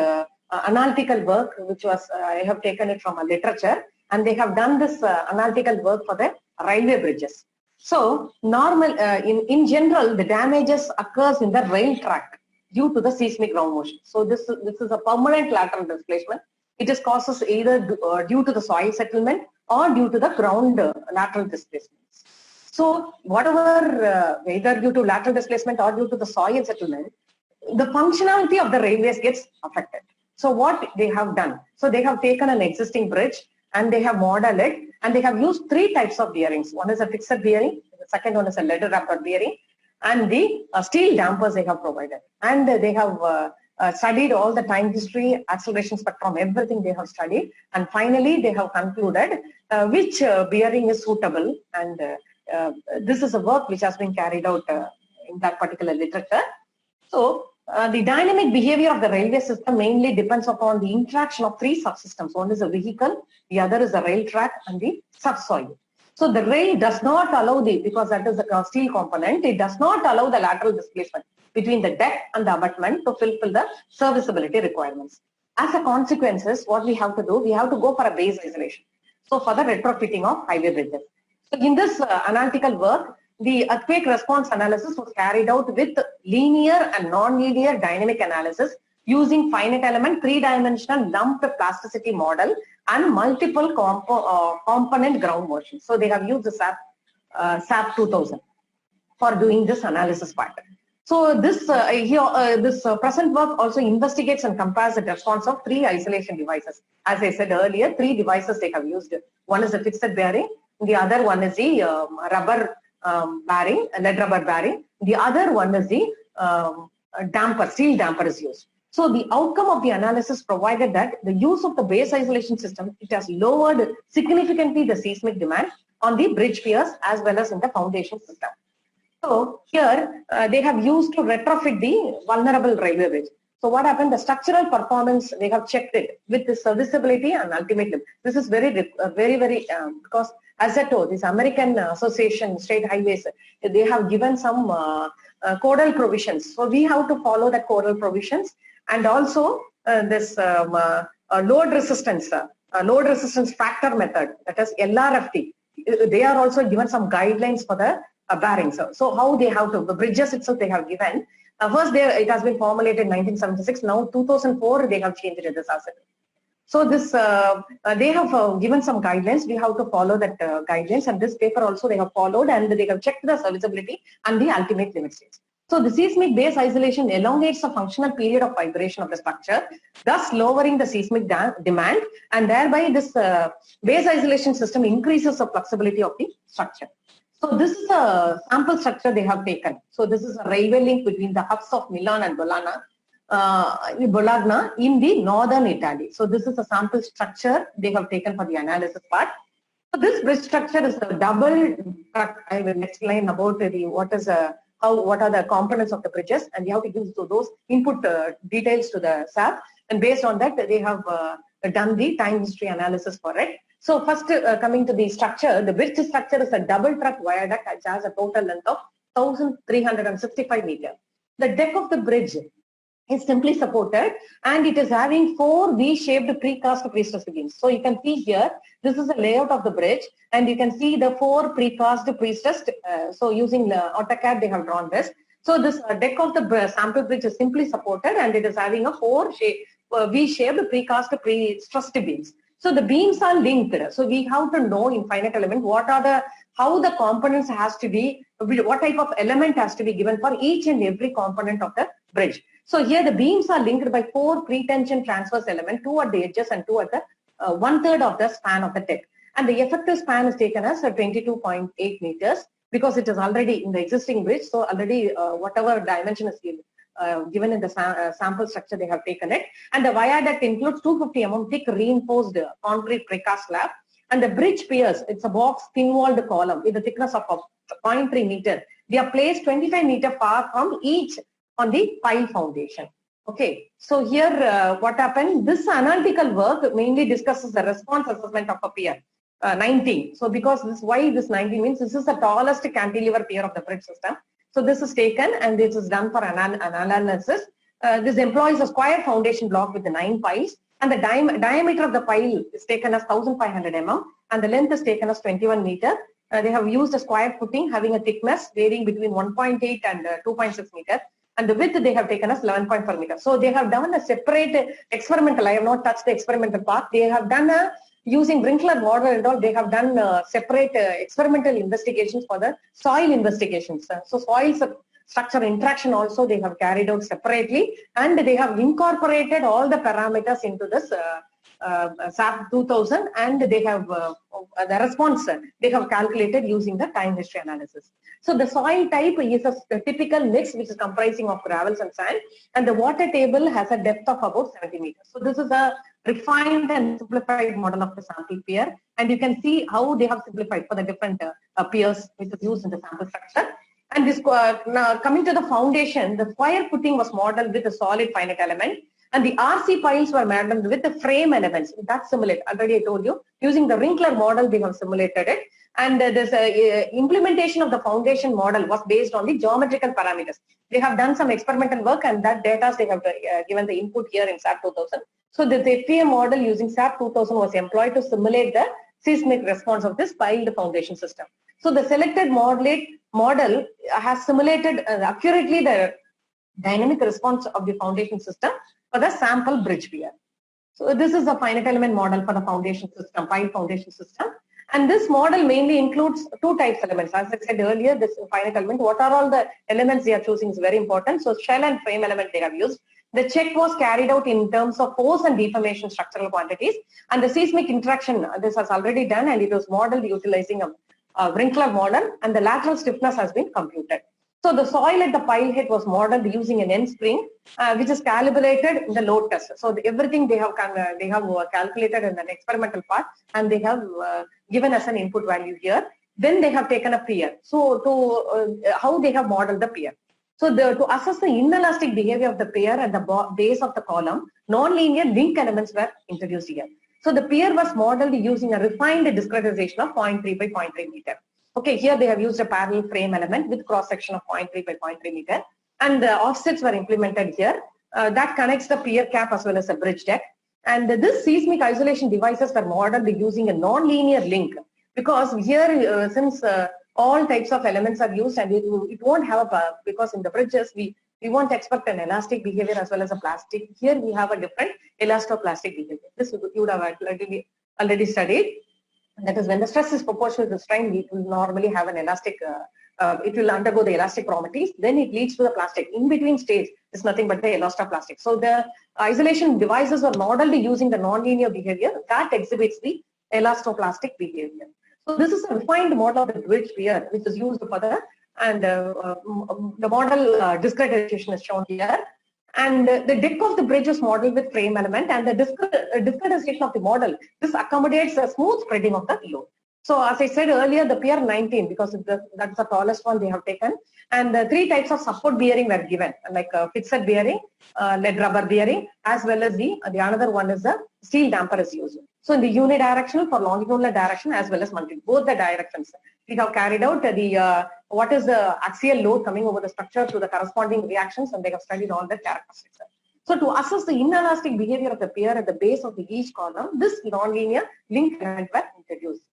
analytical work, which was I have taken it from a literature, and they have done this analytical work for the railway bridges. So normal, in general, the damages occurs in the rail track due to the seismic ground motion. So this is a permanent lateral displacement. It is causes either due to the soil settlement or due to the ground lateral displacements. So whatever, either due to lateral displacement or due to the soil settlement, the functionality of the railways gets affected. So what they have done? So they have taken an existing bridge and they have modeled it, and they have used 3 types of bearings. One is a fixed bearing, the second one is a lead rubber bearing, and the steel dampers they have provided. And they have studied all the time history, acceleration spectrum, everything they have studied, and finally they have concluded which bearing is suitable, and this is a work which has been carried out in that particular literature. So the dynamic behavior of the railway system mainly depends upon the interaction of 3 subsystems. One is a vehicle, the other is the rail track, and the subsoil. So the rail does not allow because that is the steel component, it does not allow the lateral displacement between the deck and the abutment to fulfill the serviceability requirements. As a consequences, what we have to do, we have to go for a base isolation. So for the retrofitting of highway bridges. So in this analytical work, the earthquake response analysis was carried out with linear and non-linear dynamic analysis using finite element 3-dimensional lumped plasticity model and multiple component ground motion. So they have used the SAP 2000 for doing this analysis part. So this present work also investigates and compares the response of 3 isolation devices. As I said earlier, 3 devices they have used. One is the fixed bearing, the other one is the rubber bearing, lead rubber bearing. The other one is the damper, steel damper is used. So the outcome of the analysis provided that the use of the base isolation system, it has lowered significantly the seismic demand on the bridge piers as well as in the foundation system. So here they have used to retrofit the vulnerable railway bridge. So what happened? The structural performance, they have checked it with the serviceability and ultimate limit. This is very because as I told, this American Association State Highways, they have given some codal provisions. So we have to follow the codal provisions, and also this load resistance factor method, that is LRFT. They are also given some guidelines for the bearings. So how they have to, the bridges itself they have given. First it has been formulated in 1976. Now 2004 they have changed it as asset. So this they have given some guidelines. We have to follow that guidelines, and this paper also they have followed, and they have checked the serviceability and the ultimate limit states. So the seismic base isolation elongates the functional period of vibration of the structure, thus lowering the seismic demand, and thereby this base isolation system increases the flexibility of the structure. So this is a sample structure they have taken. So this is a railway link between the hubs of Milan and Bologna in the northern Italy. So this is a sample structure they have taken for the analysis part. So this bridge structure is a double track. I will explain about what are the components of the bridges, and we have to use those input details to the SAP, and based on that they have done the time history analysis for it. So first coming to the structure, the bridge structure is a double track viaduct which has a total length of 1,365 meters. The deck of the bridge is simply supported, and it is having 4 V-shaped precast pre-stressed beams. So you can see here, this is a layout of the bridge, and you can see the 4 precast pre-stressed. So using the AutoCAD, they have drawn this. So this deck of the sample bridge is simply supported, and it is having a 4 V-shaped precast pre-stressed beams. So the beams are linked. So we have to know in finite element how the components has to be, what type of element has to be given for each and every component of the bridge. So here the beams are linked by 4 pre-tension transverse elements, 2 at the edges and 2 at the 1/3 of the span of the deck. And the effective span is taken as 22.8 meters because it is already in the existing bridge. So already whatever dimension is given in the sample structure, they have taken it. And the viaduct includes 250 mm thick reinforced concrete precast slab. And the bridge piers, it's a box thin-walled column with a thickness of 0.3 meter. They are placed 25 meters far from each on the pile foundation. Okay, so here what happened, this analytical work mainly discusses the response assessment of a pier, 19. So because this, why this 19 means this is the tallest cantilever pier of the bridge system. So this is taken and this is done for an analysis. This employs a square foundation block with the 9 piles, and the diameter of the pile is taken as 1500 mm and the length is taken as 21 meter. They have used a square footing having a thickness varying between 1.8 and 2.6 meter. And the width they have taken as 11.4 meters. So they have done a separate experimental. I have not touched the experimental part. They have done using Brinkler model and all. They have done separate experimental investigations for the soil investigations. So soil structure interaction also they have carried out separately, and they have incorporated all the parameters into this SAP 2000, and they have the response they have calculated using the time history analysis. So the soil type is a typical mix which is comprising of gravels and sand, and the water table has a depth of about 70 meters. So this is a refined and simplified model of the sample pier, and you can see how they have simplified for the different piers which is used in the sample structure. And this now coming to the foundation, the square footing was modeled with a solid finite element, and the RC piles were modeled with the frame elements. That's simulated. Already I told you, using the Brinkler model, they have simulated it. And this implementation of the foundation model was based on the geometrical parameters. They have done some experimental work, and that data they have given the input here in SAP 2000. So the FEA model using SAP 2000 was employed to simulate the seismic response of this piled foundation system. So the selected model has simulated accurately the dynamic response of the foundation system for the sample bridge pier. So this is a finite element model for the foundation system, pile foundation system. And this model mainly includes 2 types of elements. As I said earlier, this finite element, what are all the elements they are choosing is very important. So shell and frame element they have used. The check was carried out in terms of force and deformation structural quantities. And the seismic interaction, this has already done, and it was modeled utilizing a Brinkler model, and the lateral stiffness has been computed. So the soil at the pile head was modeled using an end spring, which is calibrated in the load test. So everything they have calculated in an experimental part, and they have given us an input value here. Then they have taken a pier. So to how they have modeled the pier. So to assess the inelastic behavior of the pier at the base of the column, non-linear link elements were introduced here. So the pier was modeled using a refined discretization of 0.3 by 0.3 meter. Okay, here they have used a parallel frame element with cross section of 0.3 by 0.3 meter, and the offsets were implemented here that connects the pier cap as well as the bridge deck. And this seismic isolation devices were modeled using a non-linear link, because here since all types of elements are used, and it won't have a, because in the bridges we won't expect an elastic behavior as well as a plastic. Here we have a different elastoplastic behavior. This you would have already studied. That is, when the stress is proportional to the strain, we will normally have an elastic it will undergo the elastic properties, then it leads to the plastic. In between stage is nothing but the elastoplastic. So the isolation devices are modeled using the nonlinear behavior that exhibits the elastoplastic behavior. So this is a refined model of the bridge pier, which is used for the, and the model discretization is shown here. And the deck of the bridge is modeled with frame element, and the discretization of the model, this accommodates a smooth spreading of the load. So as I said earlier, the pier 19, because that's the tallest one they have taken, and the 3 types of support bearing were given, like fixed bearing, lead rubber bearing, as well as the another one is the steel damper is used. So in the unidirectional for longitudinal direction as well as both the directions, we have carried out the what is the axial load coming over the structure to the corresponding reactions, and they have studied all the characteristics. So to assess the inelastic behavior of the pier at the base of each column, this nonlinear link element were introduced.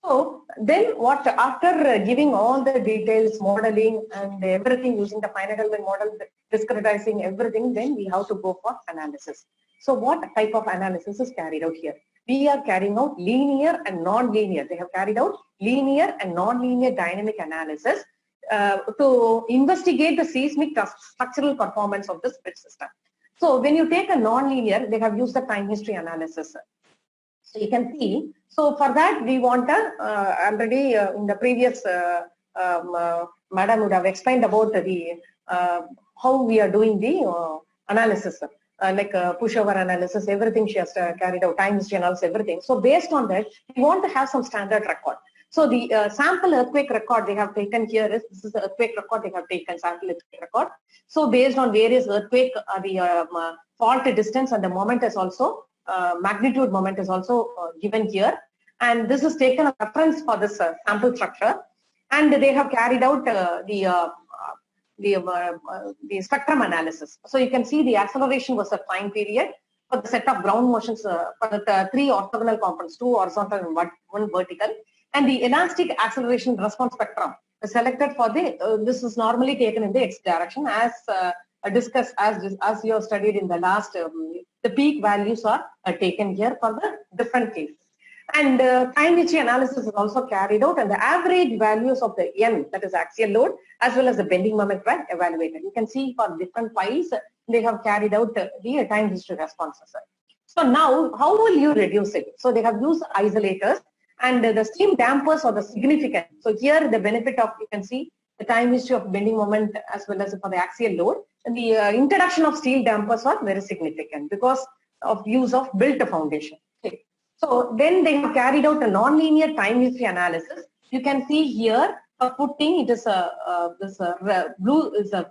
So then what, after giving all the details, modeling and everything using the finite element model, discretizing everything, then we have to go for analysis. So what type of analysis is carried out here? We are carrying out linear and non-linear. They have carried out linear and non-linear dynamic analysis to investigate the seismic structural performance of this bridge system. So when you take a non-linear, they have used the time history analysis. So you can see, so for that we want already in the previous madam would have explained about the how we are doing the analysis, like pushover analysis, everything she has carried out, time history analysis, everything. So based on that, we want to have some standard record. So the sample earthquake record they have taken here is, this is the earthquake record they have taken, sample earthquake record. So based on various earthquake, the fault distance and the moment is also, magnitude moment is also given here. And this is taken a reference for this sample structure. And they have carried out the spectrum analysis. So you can see the acceleration was a time period for the set of ground motions for the 3 orthogonal components, 2 horizontal and 1 vertical. And the elastic acceleration response spectrum is selected for the, this is normally taken in the x direction as discussed, as you have studied in the last, the peak values are taken here for the different cases. And time history analysis is also carried out, and the average values of the N, that is axial load, as well as the bending moment were evaluated. You can see for different files, they have carried out the time history responses. So now, how will you reduce it? So they have used isolators, and the steam dampers are the significant. So here the benefit of, you can see the time history of bending moment as well as for the axial load. And the introduction of steel dampers are very significant because of use of built foundation. Okay. So then they have carried out a non-linear time history analysis. You can see here for footing, it is blue is a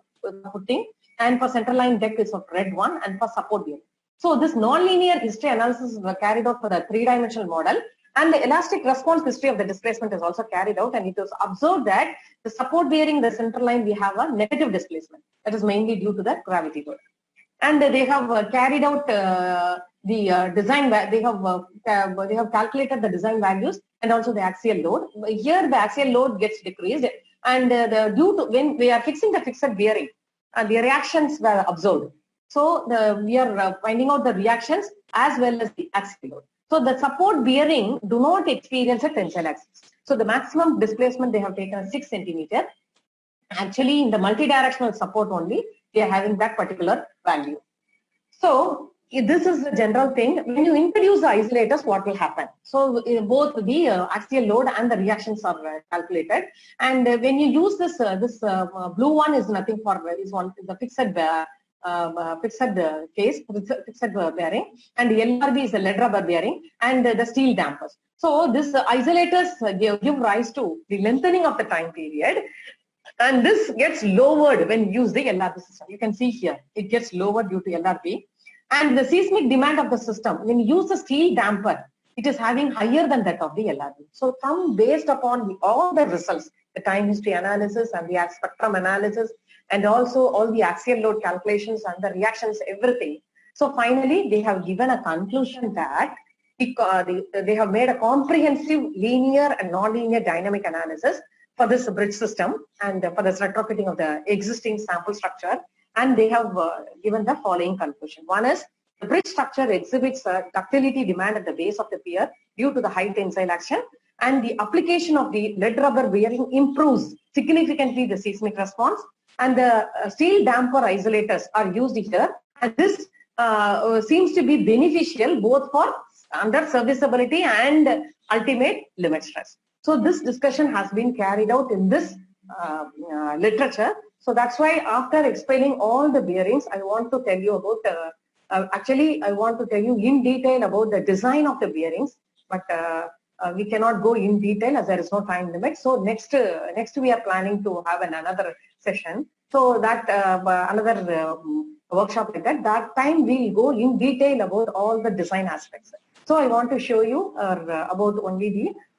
footing, and for center line deck is a red one, and for support beam. So this non-linear history analysis was carried out for the 3-dimensional model, and the elastic response history of the displacement is also carried out, and it was observed that the support bearing the center line we have a negative displacement. That is mainly due to the gravity load. And they have carried out the design. They have calculated the design values and also the axial load. Here the axial load gets decreased, and due to when we are fixing the fixed bearing, and the reactions were observed. So we are finding out the reactions as well as the axial load. So the support bearing do not experience a tensile axis. So the maximum displacement they have taken 6 centimeter. Actually, in the multi-directional support only, they are having that particular value. So this is the general thing. When you introduce the isolators, what will happen? So both the axial load and the reactions are calculated. And when you use this, blue one is nothing for the fixed case, fixed bearing, and the LRB is the lead rubber bearing, and the steel dampers. So this isolators give rise to the lengthening of the time period. And this gets lowered when you use the LRB system. You can see here, it gets lowered due to LRB. And the seismic demand of the system, when you use the steel damper, it is having higher than that of the LRB. So based upon all the results, the time history analysis and the spectrum analysis, and also all the axial load calculations and the reactions, everything. So finally, they have given a conclusion that they have made a comprehensive linear and non-linear dynamic analysis for this bridge system and for this retrofitting of the existing sample structure, and they have given the following conclusion. One is the bridge structure exhibits a ductility demand at the base of the pier due to the high tensile action, and the application of the lead rubber bearing improves significantly the seismic response, and the steel damper isolators are used here, and this seems to be beneficial both for under serviceability and ultimate limit stress. So this discussion has been carried out in this literature. So that's why after explaining all the bearings, I want to tell you about, actually I want to tell you in detail about the design of the bearings, but we cannot go in detail as there is no time limit. So next we are planning to have another session. So that another workshop like that time we'll go in detail about all the design aspects. So I want to show you about only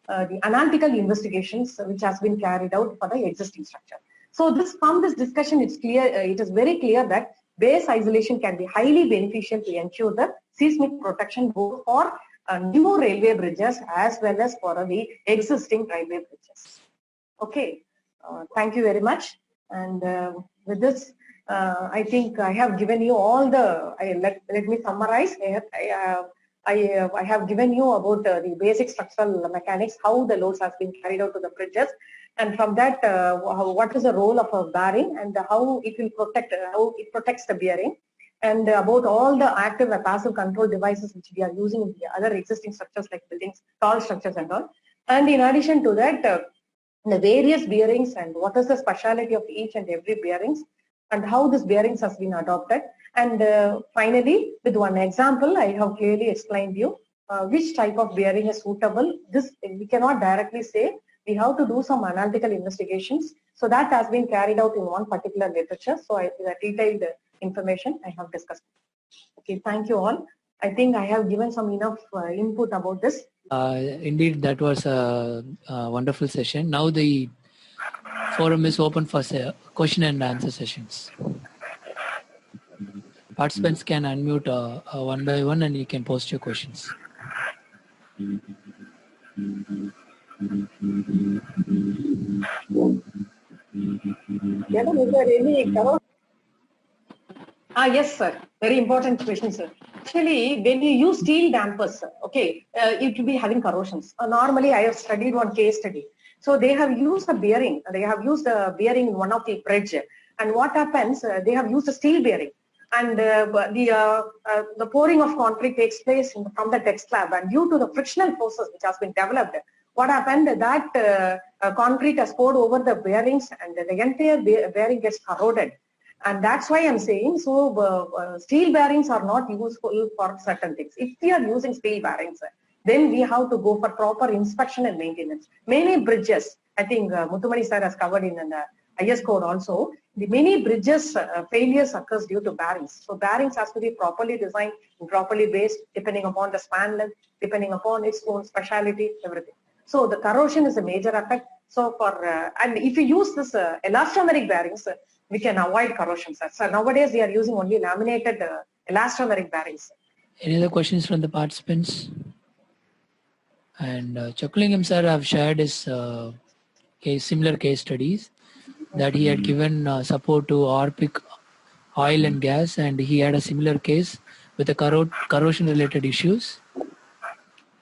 the analytical investigations which has been carried out for the existing structure. So from this discussion, it's clear, it is very clear that base isolation can be highly beneficial to ensure the seismic protection both for new railway bridges as well as for the existing railway bridges. Okay, thank you very much. And with this, I think I have given you all the, let me summarize. I have given you about the basic structural mechanics, how the loads has been carried out to the bridges, and from that, what is the role of a bearing and how it will protect, how it protects the bearing, and about all the active and passive control devices which we are using in the other existing structures like buildings, tall structures and all. And in addition to that, the various bearings and what is the speciality of each and every bearings and how this bearings has been adopted. And finally, with one example, I have clearly explained you which type of bearing is suitable. This we cannot directly say. We have to do some analytical investigations. So that has been carried out in one particular literature. So the detailed information I have discussed. Okay, thank you all. I think I have given some enough input about this. Indeed, that was a wonderful session. Now the forum is open for question and answer sessions. Participants can unmute one by one and you can post your questions. Yes, sir. Very important question, sir. Actually, when you use steel dampers, okay, it will be having corrosions. Normally, I have studied one case study. So they have used a bearing. They have used a bearing in one of the bridge. And what happens? They have used a steel bearing. And the pouring of concrete takes place from the deck slab. And due to the frictional forces which has been developed, what happened? That concrete has poured over the bearings, and the entire bearing gets corroded. And that's why I'm saying, so steel bearings are not useful for certain things. If we are using steel bearings, then we have to go for proper inspection and maintenance. Many bridges, I think Muthummadi sir has covered in the IS code also, the many bridges failures occurs due to bearings. So bearings has to be properly designed and properly based depending upon the span length, depending upon its own speciality, everything. So the corrosion is a major effect. So for, and if you use this elastomeric bearings, we can avoid corrosion, sir. So nowadays we are using only laminated elastomeric bearings. Any other questions from the participants? And Chockalingam sir have shared his similar case studies that he had given support to Orpik oil and gas, and he had a similar case with the corrosion related issues.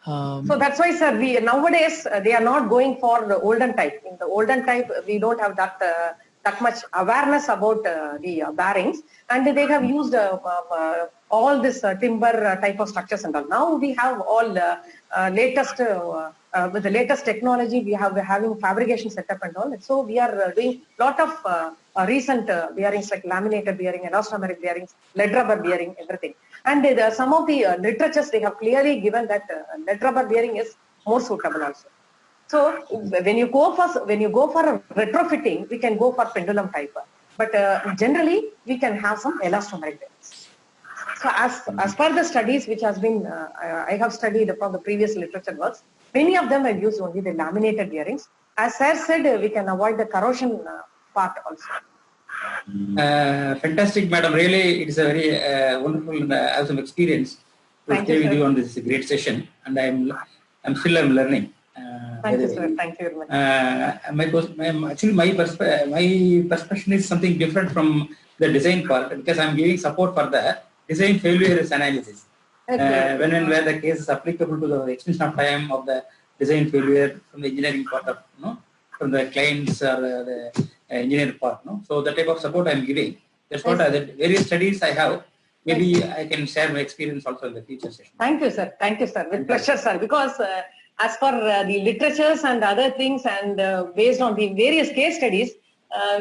So that's why, sir, we nowadays they are not going for the olden type. In the olden type, we don't have that much awareness about the bearings, and they have used all this timber type of structures and all. Now we have all latest with the latest technology. We have having fabrication setup and all. So we are doing lot of recent bearings like laminated bearing, elastomeric bearings, lead rubber bearing, everything. And some of the literatures they have clearly given that lead rubber bearing is more suitable also. So when you go for a retrofitting, we can go for pendulum type. But generally, we can have some elastomeric bearings. So as per the studies which has been, I have studied from the previous literature works, many of them have used only the laminated bearings. As sir said, we can avoid the corrosion part also. Fantastic, madam. Really, it is a very wonderful awesome experience to stay with you on this great session, and I'm still learning. Thank you, sir. Thank you very much. Actually, my perspective is something different from the design part, because I'm giving support for the design failure analysis. Okay. When and where the case is applicable to the extension of time of the design failure from the engineering part of, from the clients or the engineer part. So the type of support I'm giving. That's what the various studies I have. Maybe I can share my experience also in the future session. Thank you, sir. Thank you, sir. With pleasure, sir. Because as for the literatures and other things, and based on the various case studies,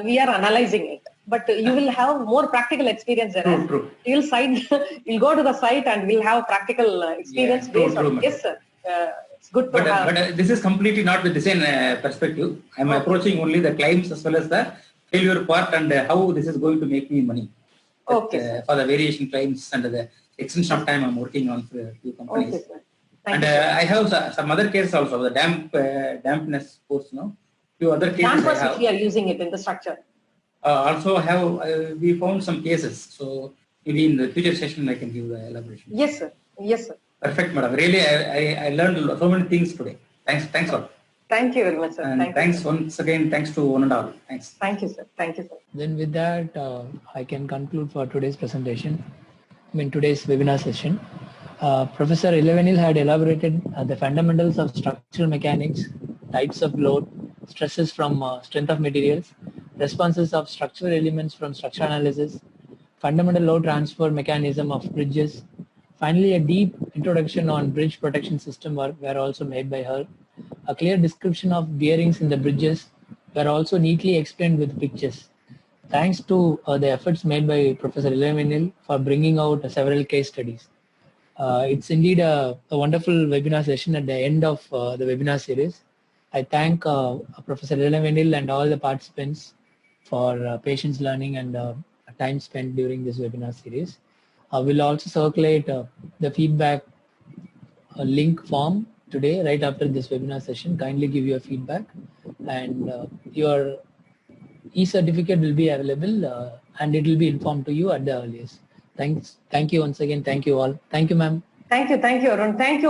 we are analyzing it. But you will have more practical experience there. True. You'll go to the site and we'll have practical experience based on. Yes, sir. It's good to have. But this is completely not the design perspective. I'm approaching only the claims as well as the failure part and how this is going to make me money. Okay. For the variation claims and the extension of time I'm working on for a few companies. Okay, sir. And I have some other cases also, the dampness course, few other cases Dampers I have. If we are using it in the structure. Also have we found some cases. So maybe in the future session I can give the elaboration. Yes, sir. Yes, sir. Perfect, madam. Really, I learned so many things today. Thanks a lot. Thank you very much, sir. And thanks once again. Thanks to one and all. Thanks. Thank you, sir. Thank you, sir. Then with that, I can conclude for today's presentation. Today's webinar session. Professor Ilavenil had elaborated the fundamentals of structural mechanics, types of load, stresses from strength of materials, responses of structural elements from structural analysis, fundamental load transfer mechanism of bridges. Finally, a deep introduction on bridge protection system were also made by her. A clear description of bearings in the bridges were also neatly explained with pictures. Thanks to the efforts made by Professor Ilavenil for bringing out several case studies. It's indeed a wonderful webinar session at the end of the webinar series. I thank Professor Ilavenil and all the participants for patience learning and time spent during this webinar series. We'll also circulate the feedback link form today right after this webinar session. Kindly give your feedback, and your e-certificate will be available and it will be informed to you at the earliest. Thank you once again. Thank you all. Thank you, ma'am. Thank you, Arun. Thank you.